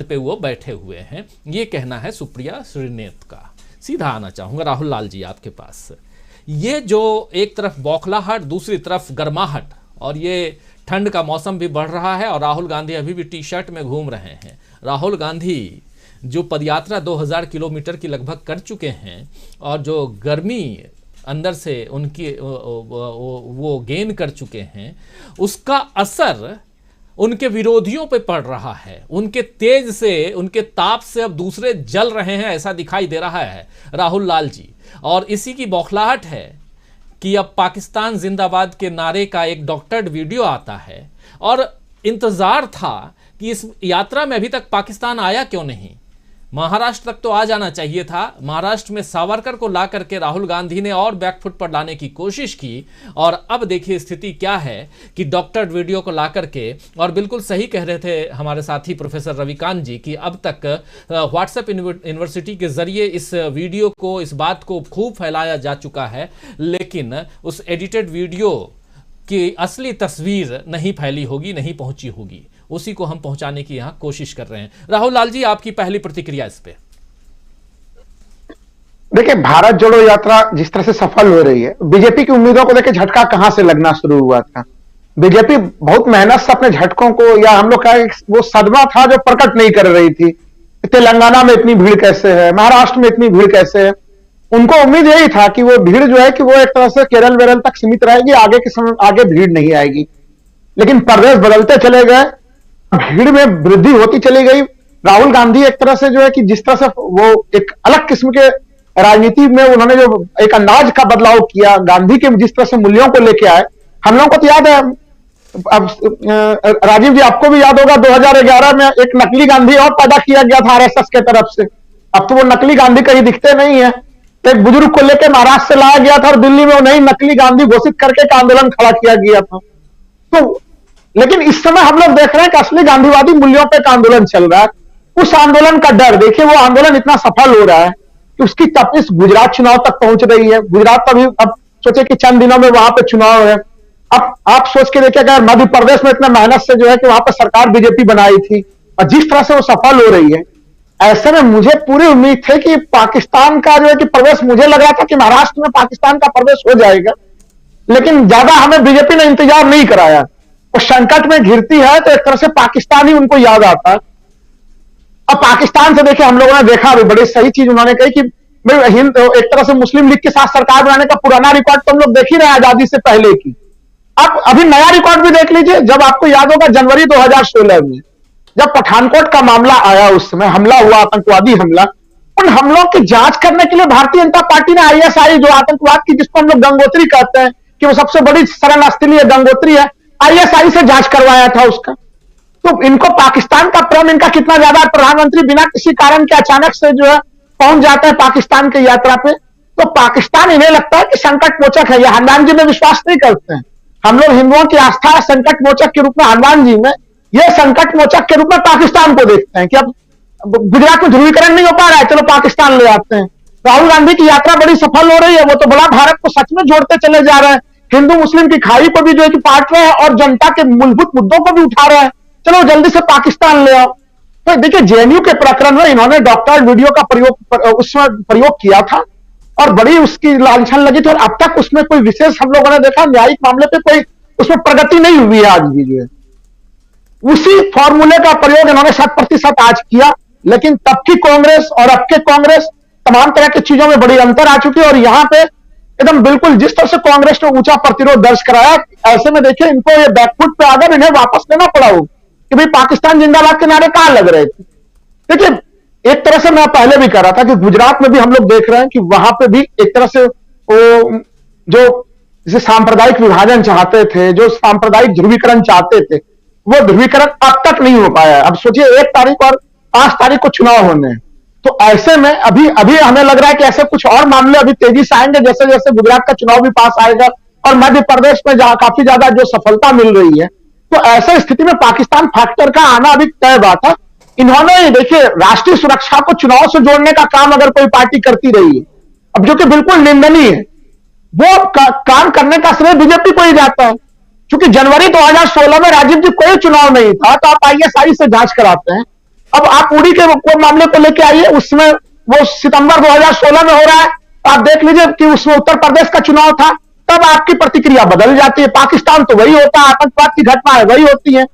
पे वो बैठे हुए हैं, ये कहना है सुप्रिया श्रीनेत का। सीधा आना चाहूंगा राहुल लाल जी आपके पास। ये जो एक तरफ बौखलाहट, दूसरी तरफ गर्माहट, और ये ठंड का मौसम भी बढ़ रहा है और राहुल गांधी अभी भी टी शर्ट में घूम रहे हैं। राहुल गांधी जो पदयात्रा 2000 किलोमीटर की लगभग कर चुके हैं और जो गर्मी अंदर से उनकी वो गेन कर चुके हैं, उसका असर उनके विरोधियों पे पड़ रहा है। उनके तेज से, उनके ताप से अब दूसरे जल रहे हैं, ऐसा दिखाई दे रहा है राहुल लाल जी। और इसी की बौखलाहट है कि अब पाकिस्तान जिंदाबाद के नारे का एक डॉक्टर्ड वीडियो आता है और इंतजार था कि इस यात्रा में अभी तक पाकिस्तान आया क्यों नहीं। महाराष्ट्र तक तो आ जाना चाहिए था। महाराष्ट्र में सावरकर को ला करके राहुल गांधी ने और बैकफुट पर लाने की कोशिश की और अब देखिए स्थिति क्या है कि डॉक्टर्ड वीडियो को ला करके, और बिल्कुल सही कह रहे थे हमारे साथी प्रोफेसर रविकांत जी कि अब तक व्हाट्सएप यूनिवर्सिटी के जरिए इस वीडियो को, इस बात को खूब फैलाया जा चुका है, लेकिन उस एडिटेड वीडियो की असली तस्वीर नहीं फैली होगी, नहीं पहुंची होगी। उसी को हम पहुंचाने की यहां कोशिश कर रहे हैं। राहुल लाल जी, आपकी पहली प्रतिक्रिया इस पे। देखिए, भारत जोड़ो यात्रा जिस तरह से सफल हो रही है, बीजेपी की उम्मीदों को लेकर झटका कहां से लगना शुरू हुआ था। बीजेपी बहुत मेहनत से अपने झटकों को, या हम लोग कहें वो सदमा था जो प्रकट नहीं कर रही थी। तेलंगाना में इतनी भीड़ कैसे है, महाराष्ट्र में इतनी भीड़ कैसे है। उनको उम्मीद यही था कि वो भीड़ जो है कि वो एक तरह से केरल वेरल तक सीमित रहेगी, आगे के समय आगे भीड़ नहीं आएगी। लेकिन प्रदेश बदलते चले गए, भीड़ में वृद्धि होती चली गई। राहुल गांधी एक तरह से जो है कि जिस तरह से वो एक अलग किस्म के राजनीति में उन्होंने जो एक अंदाज का बदलाव किया, गांधी के जिस तरह से मूल्यों को लेके आए, हम लोगों को तो याद है। अब राजीव जी, आपको भी याद होगा 2011 में एक नकली गांधी और पैदा किया गया था आरएसएस के तरफ से। अब तो वो नकली गांधी कहीं दिखते नहीं है। एक बुजुर्ग को लेकर महाराष्ट्र से लाया गया था और दिल्ली में वो नई नकली गांधी घोषित करके एक आंदोलन खड़ा किया गया था। तो लेकिन इस समय हम लोग देख रहे हैं कि असली गांधीवादी मूल्यों पे एक आंदोलन चल रहा है। उस आंदोलन का डर देखिए, वो आंदोलन इतना सफल हो रहा है कि उसकी तपिश गुजरात चुनाव तक पहुंच रही है। गुजरात अभी अब सोचे कि चंद दिनों में वहां पे चुनाव है। अब आप सोच के देखिए, अगर मध्य प्रदेश में इतना मेहनत से जो है कि वहां पर सरकार बीजेपी बनाई थी और जिस तरह से वो सफल हो रही है, ऐसे में मुझे पूरी उम्मीद थी कि पाकिस्तान का जो है कि प्रवेश, मुझे लग रहा था कि महाराष्ट्र में पाकिस्तान का प्रवेश हो जाएगा। लेकिन ज्यादा हमें बीजेपी ने इंतजार नहीं कराया। वो संकट में घिरती है तो एक तरह से पाकिस्तान ही उनको याद आता है। अब पाकिस्तान से देखिए, हम लोगों ने देखा भी बड़ी सही चीज उन्होंने कही कि हिंद एक तरह से मुस्लिम लीग के साथ सरकार बनाने का पुराना रिकॉर्ड तो हम लोग देख ही रहे हैं आजादी से पहले की। अब अभी नया रिकॉर्ड भी देख लीजिए। जब आपको याद होगा जनवरी 2016 में जब पठानकोट का मामला आया, उस समय हमला हुआ, आतंकवादी हमला, उन हमलों की जांच करने के लिए भारतीय जनता पार्टी ने आईएसआई, जो आतंकवाद की, जिसको हम लोग गंगोत्री कहते हैं कि वो सबसे बड़ी शरणस्थली है, गंगोत्री है, आईएसआई से जांच करवाया था उसका। तो इनको पाकिस्तान का प्रेम इनका कितना ज्यादा, प्रधानमंत्री बिना किसी कारण के अचानक से जो है पहुंच जाते हैं पाकिस्तान की यात्रा पे। तो पाकिस्तान, इन्हें लगता है कि संकट मोचक है। ये हनुमान जी में विश्वास नहीं करते हैं। हम लोग हिंदुओं की आस्था है संकट मोचक के रूप में हनुमान जी में, ये संकट मोचक के रूप में पाकिस्तान को देखते हैं कि अब गुजरात में ध्रुवीकरण नहीं हो पा रहा है, चलो पाकिस्तान ले आते हैं। राहुल गांधी की यात्रा बड़ी सफल हो रही है, वो तो बड़ा भारत को सच में जोड़ते चले जा रहे हैं। हिंदू मुस्लिम की खाई को भी जो है कि बांट रहे हैं और जनता के मूलभूत मुद्दों को भी उठा रहे हैं। चलो जल्दी से पाकिस्तान ले आओ। तो देखिए, जेएनयू के प्रकरण में इन्होंने डॉक्टर वीडियो का उस समय प्रयोग किया था और बड़ी उसकी लांछन लगी थी, और अब तक उसमें कोई विशेष हम लोगों ने देखा न्यायिक मामले पे कोई उसमें प्रगति नहीं हुई है आज भी जो है। उसी फॉर्मूले का प्रयोग इन्होंने 100% आज किया। लेकिन तब की कांग्रेस और अब के कांग्रेस तमाम तरह की चीजों में बड़ी अंतर आ चुकी है। और यहां पे एकदम बिल्कुल जिस तरह से कांग्रेस ने ऊंचा प्रतिरोध दर्ज कराया, ऐसे में देखिए इनको ये बैकफुट पे आकर इन्हें वापस लेना पड़ा हो कि भाई पाकिस्तान जिंदाबाद के नारे कहां लग रहे थे। देखिए, एक तरह से मैं पहले भी कह रहा था कि गुजरात में भी हम लोग देख रहे हैं कि वहां पे भी एक तरह से वो जो जिसे सांप्रदायिक विभाजन चाहते थे, जो सांप्रदायिक ध्रुवीकरण चाहते थे, वो ध्रुवीकरण अब तक नहीं हो पाया। अब सोचिए 1 तारीख और 5 तारीख को चुनाव होने हैं। तो ऐसे में अभी हमें लग रहा है कि ऐसे कुछ और मामले अभी तेजी से आएंगे, जैसे जैसे गुजरात का चुनाव भी पास आएगा और मध्य प्रदेश में काफी ज्यादा जो सफलता मिल रही है। तो ऐसे स्थिति में पाकिस्तान फैक्टर का आना अभी तय बात है। इन्होंने देखिए, राष्ट्रीय सुरक्षा को चुनाव से जोड़ने का काम अगर कोई पार्टी करती रही है, अब जो कि बिल्कुल निंदनीय है, वो काम करने का श्रेय बीजेपी को ही जाता है। क्योंकि जनवरी 2016 में राजीव जी कोई चुनाव नहीं था, तो आप आईएसआई से जांच कराते हैं। अब आप उड़ी के वो मामले को लेके आइए, उसमें वो सितंबर 2016 में हो रहा है, आप देख लीजिए कि उसमें उत्तर प्रदेश का चुनाव था, तब आपकी प्रतिक्रिया बदल जाती है। पाकिस्तान तो वही होता है, आतंकवाद की घटनाएं वही होती है।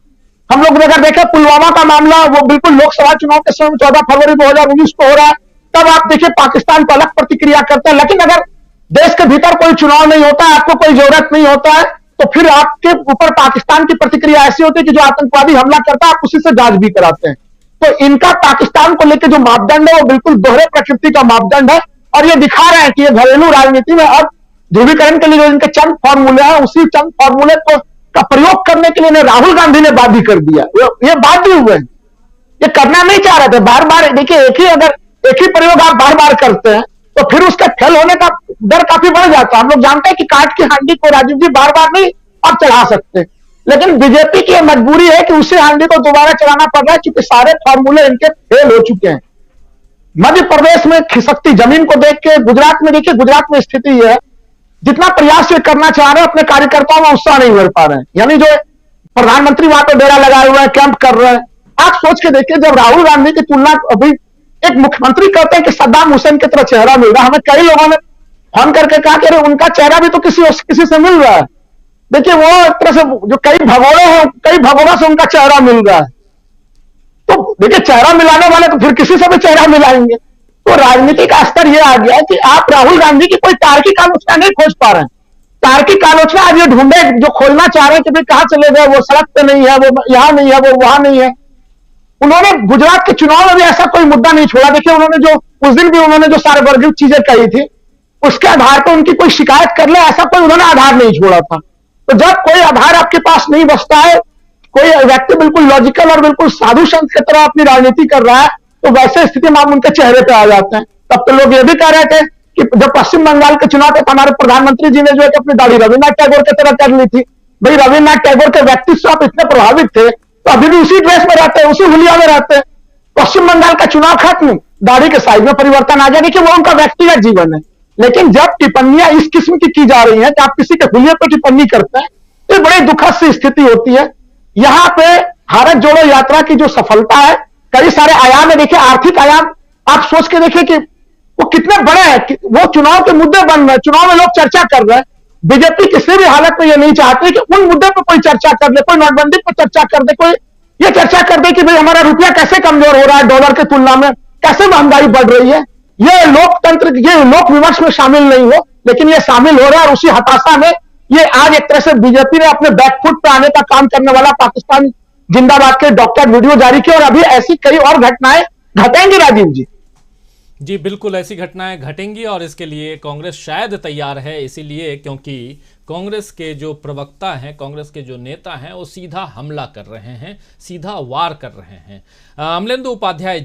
हम लोग अगर देखें पुलवामा का मामला, वो बिल्कुल लोकसभा चुनाव के समय 14 फरवरी 2019 को हो रहा है, तब आप देखिए पाकिस्तान को अलग प्रतिक्रिया करता है। लेकिन अगर देश के भीतर कोई चुनाव नहीं होता, आपको कोई जरूरत नहीं होता है, तो फिर आपके ऊपर पाकिस्तान की प्रतिक्रिया ऐसी होती है कि जो आतंकवादी हमला करता है आप उसी से जांच भी कराते हैं। तो इनका पाकिस्तान को लेकर जो मापदंड है वो बिल्कुल दोहरे प्रकृति का मापदंड है, और ये दिखा रहे हैं कि ये घरेलू राजनीति में अब ध्रुवीकरण के लिए जो इनके चंद फॉर्मूले हैं, उसी चंद फॉर्मूले को का प्रयोग करने के लिए राहुल गांधी ने बाध्य कर दिया। ये बाध्य हुए, ये करना नहीं चाह रहे थे। बार बार देखिए, एक ही प्रयोग आप बार बार करते हैं तो फिर उसके फेल होने का डर काफी बढ़ जाता है। हम लोग जानते हैं कि काट की हांडी को राजीव जी बार बार नहीं आप चढ़ा सकते, लेकिन बीजेपी की मजबूरी है कि उसी हांडी को दोबारा चलाना पड़ रहा है, क्योंकि सारे फॉर्मूले इनके फेल हो चुके हैं। मध्य प्रदेश में खिसकती जमीन को देख के गुजरात में देखिए, गुजरात में स्थिति यह है, जितना प्रयास ये करना चाह रहे हैं अपने कार्यकर्ताओं में उत्साह नहीं भर पा रहे हैं। यानी जो प्रधानमंत्री वहां पर डेरा लगाए हुए हैं, कैंप कर रहे हैं। आप सोच के देखिए, जब राहुल गांधी की तुलना अभी एक मुख्यमंत्री कहते हैं कि सद्दाम हुसैन की तरह चेहरा मिल रहा है, हमें कई लोगों ने फोन करके कहा कि अरे उनका चेहरा भी तो किसी से मिल रहा है। देखिए, वो एक तरह से जो कई भगोड़ों से उनका चेहरा मिल रहा है। तो देखिए, चेहरा मिलाने वाले तो फिर किसी से भी चेहरा मिलाएंगे। तो राजनीति का स्तर यह आ गया है कि आप राहुल गांधी की कोई तार्किक आलोचना नहीं खोज पा रहे हैं। तार्किक आलोचना आज ये ढूंढे जो खोलना चाह रहे हैं कि भाई कहां चले गए, वो सड़क पे नहीं है, वो यहां नहीं है, वो वहां नहीं है। उन्होंने गुजरात के चुनाव में भी ऐसा कोई मुद्दा नहीं छोड़ा। देखिए, उन्होंने जो उस दिन भी उन्होंने जो सार्वजनिक चीजें कही थी, उसके आधार पर उनकी कोई शिकायत कर ले, ऐसा कोई उन्होंने आधार नहीं छोड़ा था। तो जब कोई आधार आपके पास नहीं बचता है, कोई व्यक्ति बिल्कुल लॉजिकल और बिल्कुल साधु संत की तरह अपनी राजनीति कर रहा है, तो वैसे स्थिति में आप उनके चेहरे पे आ जाते हैं। तब तो लोग ये भी कह रहे थे कि जब पश्चिम बंगाल के चुनाव तक हमारे प्रधानमंत्री जी ने जो है अपनी दाढ़ी रविन्द्रनाथ टैगोर की तरह कर ली थी। भाई, रविन्द्रनाथ टैगोर के व्यक्तित्व आप इतने प्रभावित थे तो अभी भी उसी ड्रेस में रहते हैं, उसी हुलिया में रहते हैं। पश्चिम बंगाल का चुनाव खत्म, दाढ़ी के साइज में परिवर्तन आ जाए कि वो उनका व्यक्तिगत जीवन है। लेकिन जब टिप्पणियां इस किस्म की जा रही हैं कि आप किसी के हुलिये पर टिप्पणी करते हैं, तो बड़ी दुखद सी स्थिति होती है। यहां पे भारत जोड़ो यात्रा की जो सफलता है, कई सारे आयाम है। देखिए, आर्थिक आयाम आप सोच के देखिए कि वो कितने बड़े हैं। वो चुनाव के मुद्दे बन रहे हैं, चुनाव में लोग चर्चा कर रहे हैं। बीजेपी किसी भी हालत में ये नहीं चाहती कि उन मुद्दे पर कोई चर्चा कर ले, कोई नोटबंदी पर चर्चा कर दे, कोई ये चर्चा कर दे कि भाई हमारा रुपया कैसे कमजोर हो रहा है डॉलर की तुलना में, कैसे महंगाई बढ़ रही है। ये लोकतंत्र, ये लोक विमर्श में शामिल नहीं हो, लेकिन ये शामिल हो रहा है। और उसी हताशा में ये आज एक तरह से बीजेपी ने अपने बैकफुट पे आने का काम करने वाला पाकिस्तान जिंदाबाद के डॉक्टर वीडियो जारी किया, और अभी ऐसी कई और घटनाएं घटेंगी राजीव जी। जी बिल्कुल, ऐसी घटनाएं घटेंगी और इसके लिए कांग्रेस शायद तैयार है, इसीलिए क्योंकि कांग्रेस के जो प्रवक्ता हैं, कांग्रेस के जो नेता हैं, वो सीधा हमला कर रहे हैं, सीधा वार कर रहे हैं। अमलेंदु उपाध्याय